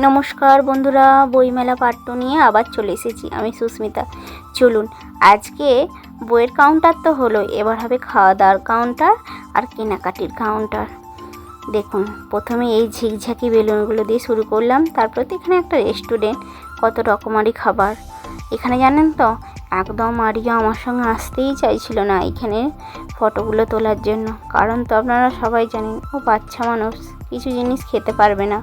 নমস্কার বন্ধুরা, বইমেলা পার্ট 2 নিয়ে আবার চলে এসেছি আমি সুস্মিতা। চলুন, আজকে বইয়ের কাউন্টার তো হলো, এবার হবে খাওয়া দাওয়ার কাউন্টার আর কেনাকাটির কাউন্টার। দেখুন, প্রথমে এই ঝিকঝাকি বেলুনগুলো দিয়ে শুরু করলাম, তারপর তো এখানে একটা রেস্টুরেন্ট, কত রকমারি খাবার। এখানে জানেন তো, একদম আরিয়া আমার সঙ্গে আসতেই চাইছিল না এখানে ফটোগুলো তোলার জন্য, কারণ তো আপনারা সবাই জানেন ও বাচ্চা মানুষ, কিছু জিনিস খেতে পারবে না,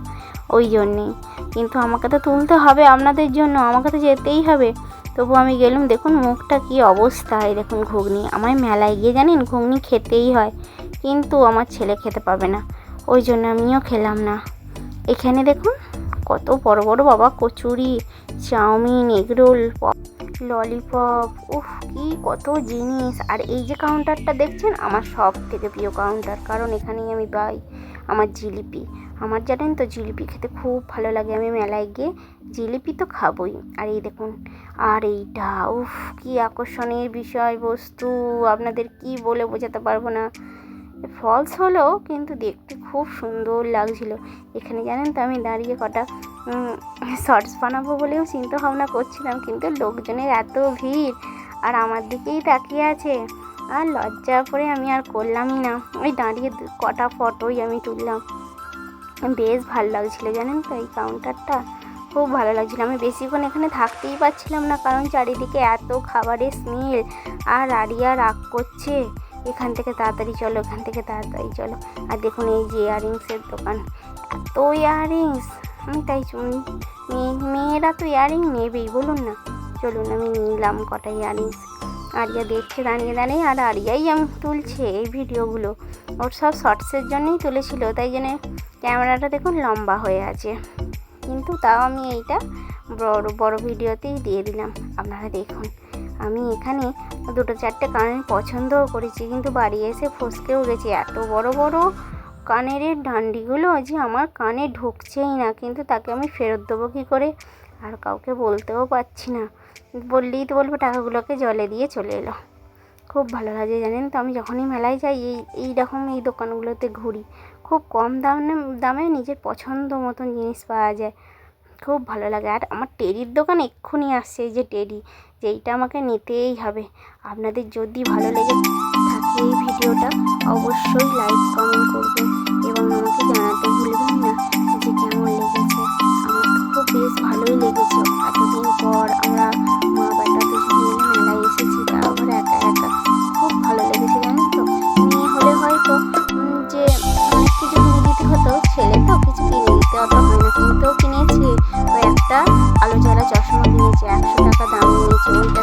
ওই জন্যেই। কিন্তু আমাকে তো তুলতে হবে আপনাদের জন্য, আমাকে তো যেতেই হবে। তবু আমি গেলাম। দেখুন মুখটা কি অবস্থায়, দেখুন ঘুগনি, আমায় মেলায় গিয়ে জানেন ঘুগনি খেতেই হয়, কিন্তু আমার ছেলে খেতে পাবে না, ওই জন্য আমিও খেলাম না। এখানে দেখুন কত বড় বড় বাবা কচুরি, চাউমিন, এগরোল, ললিপপ, উফ কি কত জিনিস। আর এই যে কাউন্টারটা দেখছেন, আমার সব থেকে প্রিয় কাউন্টার, কারণ এখানেই আমি পাই আমার জিলিপি। আমার জানেন তো জিলিপি খেতে খুব ভালো লাগে, আমি মেলায় গিয়ে জিলিপি তো খাবই। আর এই দেখুন, আর এইটা উফ কি আকর্ষণীয় বিষয়বস্তু, আপনাদের কি বলে বোঝাতে পারবো না। ফলস হলো, কিন্তু দেখতে খুব সুন্দর লাগছিল। এখানে জানেন তো আমি দাঁড়িয়ে কটা শর্টস বানাবো বলেও চিন্তা ভাবনা করছিলাম, কিন্তু লোকজনের এত ভিড় আর আমার দিকেই তাকিয়ে আছে, আর লজ্জা করে আমি আর করলামই না। ওই দাঁড়িয়ে কটা ফটোই আমি তুললাম। বেশ ভালো লাগছিলো জানেন তো, এই কাউন্টারটা খুব ভালো লাগছিলো। আমি বেশিক্ষণ এখানে থাকতেই পারছিলাম না, কারণ চারিদিকে এত খাবারের স্মেল, আর আরিয়া রাগ করছে, এখান থেকে তাড়াতাড়ি চলো, এখান থেকে তাড়াতাড়ি চলো। আর দেখুন এই যে ইয়াররিংসের দোকান, এত ইয়াররিংস, আমি তাই মেয়েরা তো ইয়াররিং নেবেই বলুন না। চলুন আমি নিলাম কটা ইয়াররিংস। আরিয়া দেখছে দাঁড়িয়ে দাঁড়িয়ে, আর আরিয়াই আমি তুলছে এই ভিডিওগুলো, ওর সব শর্টসের জন্যই তুলেছিল, তাই জন্য ক্যামেরাটা দেখুন লম্বা হয়ে আছে, কিন্তু তাও আমি এইটা বড় ভিডিওতেই দিয়ে দিলাম। আপনারা দেখুন, আমি এখানে দুটো চারটে কানের পছন্দও করেছি, কিন্তু বাড়ি এসে ফসকেও গেছি। এত বড় বড় কানের ডান্ডিগুলো যে আমার কানে ঢুকছেই না, কিন্তু তাকে আমি ফেরত দেবো কী করে, আর কাউকে বলতেও পারছি না। বললেই তো বলবো টাকাগুলোকে জলে দিয়ে চলে এলো। খুব ভালো লাগে জানেন তো, আমি যখনই মেলায় যাই এইরকম এই দোকানগুলোতে ঘুরি, খুব কম দামে নিজের পছন্দ মতন জিনিস পাওয়া যায়, খুব ভালো লাগে। আর আমার টেডির দোকান এক্ষুনি আসছে, এই যে টেডি, যেইটা আমাকে নিতেই হবে। আপনাদের যদি ভালো লেগে থাকে এই ভিডিওটা, অবশ্যই লাইক কমেন্ট করবেন এবং আমাকে জানাতে ভুলবেন না যে কেমন লেগেছে। আমার তো খুব বেশ ভালোই লেগেছে, এতদিন পর আমরা মা বেটা দুজন মিলে মেলায় এসেছি, তাও আবার একা একা, খুব ভালো লেগেছে জানেন তো। মেয়ে হলে হয়তো যে অনেক কিছু কিনে দিতে হতো, ছেলে তো কিছু কিনে দিতে অত হয় না, কিন্তু কিনেছে। ওই একটা আলো জ্বালা চশমা কিনেছে, 100 টাকা দাম নিয়েছে, ওইটা